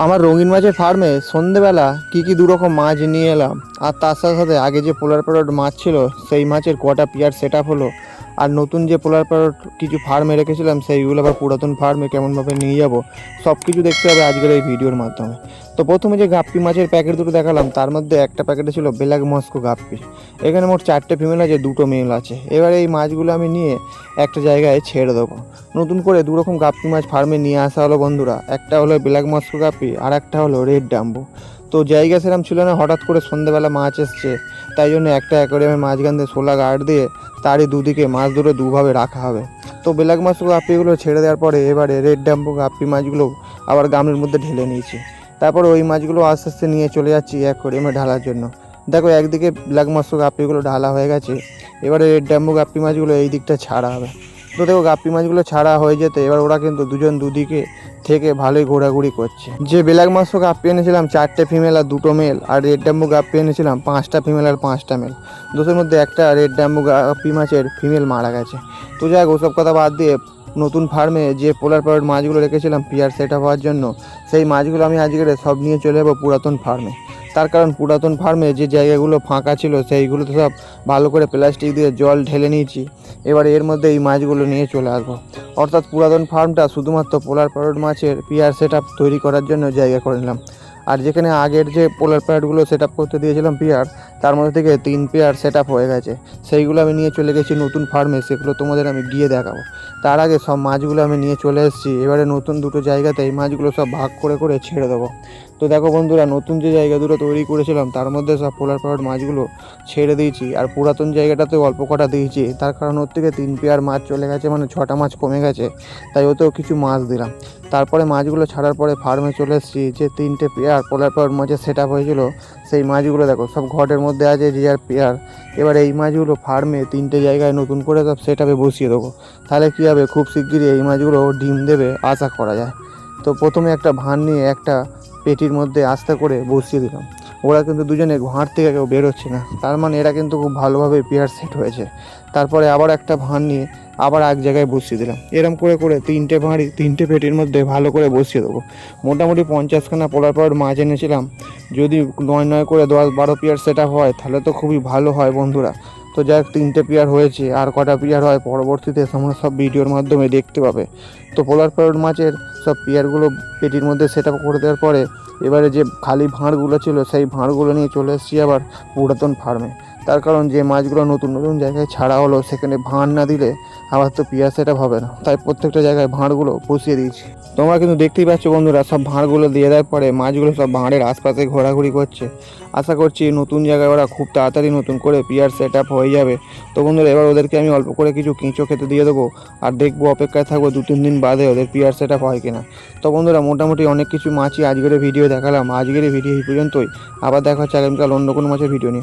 আমার রঙিন মাছের ফার্মে সন্ধেবেলা কী দুরকম মাছ নিয়ে এলাম, আর তার সাথে সাথে আগে যে পোলার প্যারট মাছ ছিল সেই মাছের কটা পেয়ার সেট আপ হলো, আর নতুন যে পোলার প্যারট কিছু ফার্মে রেখেছিলাম সেইগুলো আবার পুরাতন ফার্মে কেমনভাবে নিয়ে যাব সব কিছু দেখতে হবে আজকের এই ভিডিওর মাধ্যমে। তো প্রথমে যে গাপ্পি মাছের প্যাকেট দুটো দেখালাম তার মধ্যে একটা প্যাকেটে ছিল ব্ল্যাক মস্কো গাপ্পি। এখানে মোট 4টে ফিমেল আছে, 2টো মেল আছে। এবারে এই মাছগুলো আমি নিয়ে একটা জায়গায় ছেড়ে দেবো। নতুন করে দুরকম গাপ্পি মাছ ফার্মে নিয়ে আসা হলো বন্ধুরা, একটা হলো ব্ল্যাক মস্কো গাপ্পি আর একটা হলো রেড ডাম্বো। তো জায়গা সেরকম ছিল না, হঠাৎ করে সন্ধ্যেবেলা মাছ এসছে, তাই জন্য একটা অ্যাকোয়ারিয়ামের মাঝখান দিয়ে শোলা গার্ড দিয়ে তারই দুদিকে মাছ দুটো দুভাবে রাখা হবে। তো ব্ল্যাক মস্কো গাপ্পিগুলো ছেড়ে দেওয়ার পরে এবারে রেড ডাম্বো গাপ্পি মাছগুলো আবার গামলির মধ্যে ঢেলে নিয়েছি। তারপর ওই মাছগুলো আস্তে আস্তে নিয়ে চলে যাচ্ছি অ্যাকোয়ারিয়ামে ঢালার জন্য। দেখো একদিকে ব্ল্যাক মস্কো গাপ্পিগুলো ঢালা হয়ে গেছে, এবারে রেড ডাম্বো গাপ্পি মাছগুলো এই দিকটা ছাড়া হবে। তো দেখো গাপ্পি মাছগুলো ছাড়া হয়ে যেতে এবার ওরা কিন্তু দুজন দুদিকে থেকে ভালোই ঘোরাঘুরি করছে। যে ব্ল্যাক মস্কো গাপ্পি এনেছিলাম 4টে ফিমেল আর 2টো মেল, আর রেড ডাম্বো গাপ্পি এনেছিলাম 5টা ফিমেল আর 5টা মেল। দোষের মধ্যে একটা রেড ডাম্বো গাপ্পি মাছের ফিমেল মারা গেছে। তো যাই হোক ওসব কথা বাদ দিয়ে নতুন ফার্মে যে পোলার প্যারট মাছগুলো রেখেছিলাম পিয়ার সেট আপ হওয়ার জন্য, সেই মাছগুলো আমি আজকে সব নিয়ে চলে যাবো পুরাতন ফার্মে। তার কারণ পুরাতন ফার্মে যে জায়গাগুলো ফাঁকা ছিল সেইগুলোতে সব ভালো করে প্লাস্টিক দিয়ে জল ঢেলে নিয়েছি। এবার এর মধ্যে এই মাছগুলো নিয়ে চলে আসবো। অর্থাৎ পুরাতন ফার্মটা শুধুমাত্র পোলার প্যারট মাছের পিয়ার সেট আপ তৈরি করার জন্য জায়গা করে নিলাম। আর যেখানে আগের যে পোলার প্যারটগুলো সেট আপ করতে দিয়েছিলাম পিয়ার, তার মধ্যে থেকে 3 পেয়ার সেট আপ হয়ে গেছে। সেইগুলো আমি নিয়ে চলে গেছি নতুন ফার্মে, সেগুলো তোমাদের আমি গিয়ে দেখাবো। তার আগে সব মাছগুলো আমি নিয়ে চলে এসেছি। এবারে নতুন দুটো জায়গাতে এই মাছগুলো সব ভাগ করে করে ছেড়ে দেবো। তো দেখো বন্ধুরা, নতুন যে জায়গা দুটো তৈরি করেছিলাম তার মধ্যে সব পোলার প্যারট মাছগুলো ছেড়ে দিয়েছি, আর পুরাতন জায়গাটাতে অল্প কটা দিয়েছি। তার কারণ ওর থেকে 3 পেয়ার মাছ চলে গেছে, মানে 6টা মাছ কমে গেছে, তাই ওতেও কিছু মাছ দিলাম। তারপরে মাছগুলো ছাড়ার পরে ফার্মে চলে এসেছি। যে 3টে পেয়ার পোলার প্যারট মাছের সেট আপ হয়েছিল সেই মাছগুলো দেখো সব ঘটের মধ্যে আছে যে আর পেয়ার। এবার এই মাছগুলো ফার্মে 3টে জায়গায় নতুন করে সব সেট আপে বসিয়ে দেবো। তাহলে কী হবে, খুব শিগগিরই এই মাছগুলো ডিম দেবে আশা করা যায়। তো প্রথমে একটা ভাঁড় নিয়ে একটা পেটির মধ্যে আস্তে করে বসিয়ে দিলাম। ওরা কিন্তু দুজনে ঘাঁট থেকে কেউ বেরোচ্ছে না, তার মানে এরা কিন্তু খুব ভালোভাবে পেয়ার সেট হয়েছে। তারপরে আবার একটা ভাঁড় নিয়ে আবার এক জায়গায় বসিয়ে দিলাম। এরম করে করে 3টে ভাঁড়ি 3টে পেটির মধ্যে ভালো করে বসিয়ে দেবো। মোটামুটি 50খানা পোলার প্যারট মাছ এনেছিলাম। যদি 9 করে 10-12 পেয়ার সেট আপ হয় তাহলে তো খুবই ভালো হয় বন্ধুরা। তো যাই হোক 3টে পেয়ার হয়েছে, আর কটা পেয়ার হয় পরবর্তীতে তোমরা সব ভিডিওর মাধ্যমে দেখতে পাবে। তো পোলার প্যারট মাছের সব পেয়ারগুলো পেটির মধ্যে সেট আপ করে দেওয়ার পরে এবারে যে খালি ভাঁড়গুলো ছিল সেই ভাঁড়গুলো নিয়ে চলে এসেছি আবার পুরাতন ফার্মে। তার কারণ যে মাছগুলো নতুন নতুন জায়গায় ছাড়া হলো সেখানে ভাঁড় না দিলে আবার তো পেয়ার সেট আপ হবে না, তাই প্রত্যেকটা জায়গায় ভাঁড়গুলো বসিয়ে দিয়েছি। তোমরা কিন্তু দেখতেই পাচ্ছ বন্ধুরা, সব ভাঁড়গুলো দিয়ে দেওয়ার পরে মাছগুলো সব ভাঁড়ের আশপাশে ঘোরাঘুরি করছে। আশা করছি নতুন জায়গায় ওরা খুব তাড়াতাড়ি নতুন করে পিয়ার সেট আপ হয়ে যাবে। তো বন্ধুরা এবার ওদেরকে আমি অল্প করে কিছু কেঁচো খেতে দিয়ে দেবো, আর দেখবো, অপেক্ষায় থাকবো 2-3 দিন বাদে ওদের পিয়ার সেট আপ হয় কিনা। তো বন্ধুরা মোটামুটি অনেক কিছু মাছই আজকের ভিডিও দেখালাম। আজকের ভিডিও এই পর্যন্তই। আবার দেখা হচ্ছে আগামীকাল অন্য কোনো মাছের ভিডিও নিয়ে।